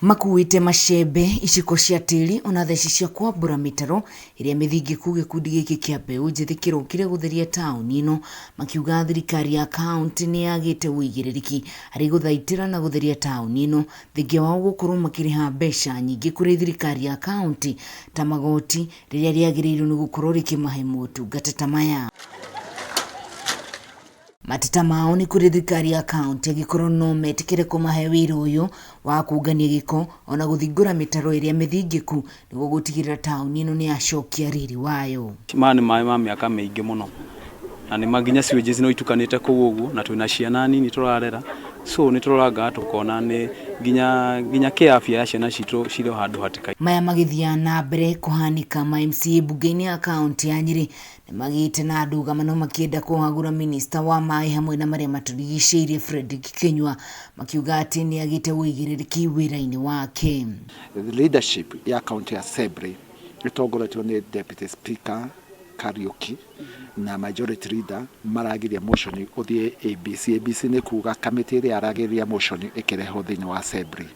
Makuite macembe, iciko cia tĩri ona theci cia kwambura mitaro iria mithingiku gikundi giki kia mbeu njithi kirokire gutheria tauni ino, makiuga thirikari ya kaunti ni yagite uigĩrĩrĩki harĩ gũthaitĩra na gutheria tauni ino thengia wao gukorwo makiriha mbeca nyingĩ kuri thirikari ya kaunti ta magoti rĩrĩa rĩagĩrĩirwo nĩ gukorwo rĩkĩmahe motungata ta maya. Mateta mao ni kuri thirikari ya kaunti agikorwo no metikire kumahe wĩra ũyũ wa kũngania gĩko ona guthingũra mitaro iria mithingiku nĩguo gutigĩrĩra tauni ino ni yacokia riri wayo. Maya nĩ maĩ ma mĩaka mĩingĩ mũno na nĩ maginya sewage no itukanĩte kũu ũguo na twĩna ciana nini tũrarera, so nĩ tũroranga tukona nĩ ginya kĩafya ya ciana citũ cirĩ handũ hatĩka. Maya magĩthia na mbere kũhanika ma MCA bunge-inĩ ya kaunti ya Nyĩrĩ nĩ magĩte na ndũgamano makĩenda kũhagũra minista wa maĩ hamwe na marĩa matũrigicĩirie Fredrick Kinyua makiuga atĩ nĩ agĩte uigĩrĩrĩki wĩra-inĩ wake. The leadership ya kaunti ya Assembly ĩtongoretio nĩ Deputy Speaker Kariuki na majority leader maragiria motion uthie ABC ni kuga committee ria aragiria motion ikireho thini wa Assembly.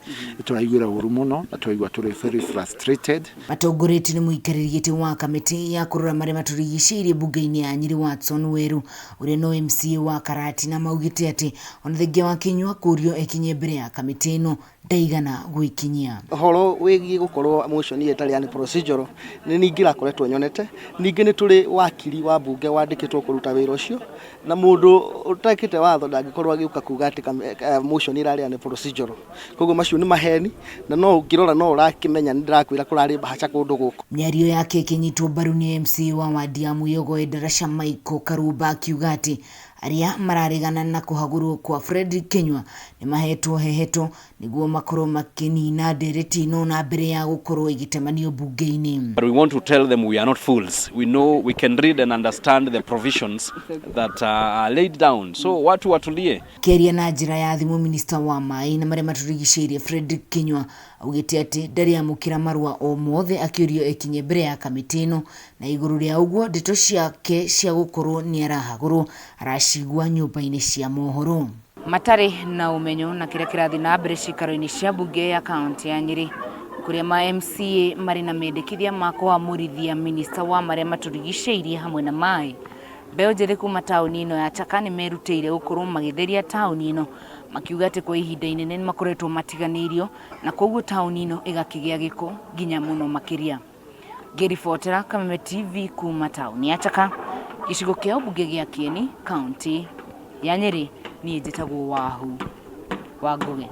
Turaigwira uru muno na turaigwa turi very frustrated. Matongoreti ni muikarĩri gĩtĩ wa kamĩtĩ ya kũrora marĩa matũrigicĩirie bunge-inĩ ya Nyĩrĩ Watson Weru ũrĩa no MCA wa Karati na maugĩte atĩ ona thengia wa Kinyua kũrio ekinye mbere ya kamĩtĩ ĩno ndaigana gwikinyia. Horo wĩgiĩ gũkorwo motion ĩtarĩ yani procedural nĩ ningĩ irakoretwo nyonete, ningĩ nĩ tũrĩ wakiri wa bunge wandĩkĩtwo kũruta wĩra ũcio na mũndũ ũtekĩte watho ndangĩkorwo agĩũka kuga atĩ motion ĩrarĩ yani procedural. Koguo macio nĩ maheni na no ũngĩrora no ũrakĩmenya nĩ ndĩrakwĩra kũrarĩ bahaca kũndũ gũkũ. Mĩario yake ĩkĩnyitwo mbaru nĩ MCA wa wadi ya Muyogo Endarasha Michael Karumba akiuga atĩ aria mararegana na kuhagũrwo kwa Fredrick Kinyua ni mahetwo heheto niguo makorwo makinina ndereti ino na mbere ya gukorwo igitemanio bunge-inĩ. But we want to tell them we are not fools. We know we can read and understand the provisions that are laid down. So watu watulie. Keria na njira ya thimu minister wa maĩ na marĩa matũrigicĩirie Fredrick Kinyua augĩte atĩ ndarĩ amũkĩra marũa o mothe akĩũrio ekinye mbere ya kamĩtĩ ino na igũrũ rĩa ũguo ndeto ciake cia gũkorwo nĩ arahagũrwo aracigua nyũmba-inĩ cia mohoro. Matarĩ na ũmenyo na kĩrĩa kĩrathiĩ na mbere cikaro-inĩ cia bunge ya kaunti ya Nyĩrĩ kũrĩa ma MCA marĩ na mendekithia ma kũamũrithia minista wa marĩa matũrigicĩirie hamwe na maĩ. Mbeũ njĩthĩ kuma taũni ino ya Chaka nĩ merutĩire gũkorwo magĩtheria taũni ino makiuga atĩ kwa ihinda inene nĩ makoretwo matiganĩirio na koguo taũni ino ĩgakĩgĩa gĩko nginya mũno makĩria. Ngĩribotera Kameme TV kuma taũni ya Chaka, gĩcigo kĩa ũmbunge gĩa Kieni, kaunti ya Nyĩrĩ, niĩ njĩtagwo Wahu wa Ngugi.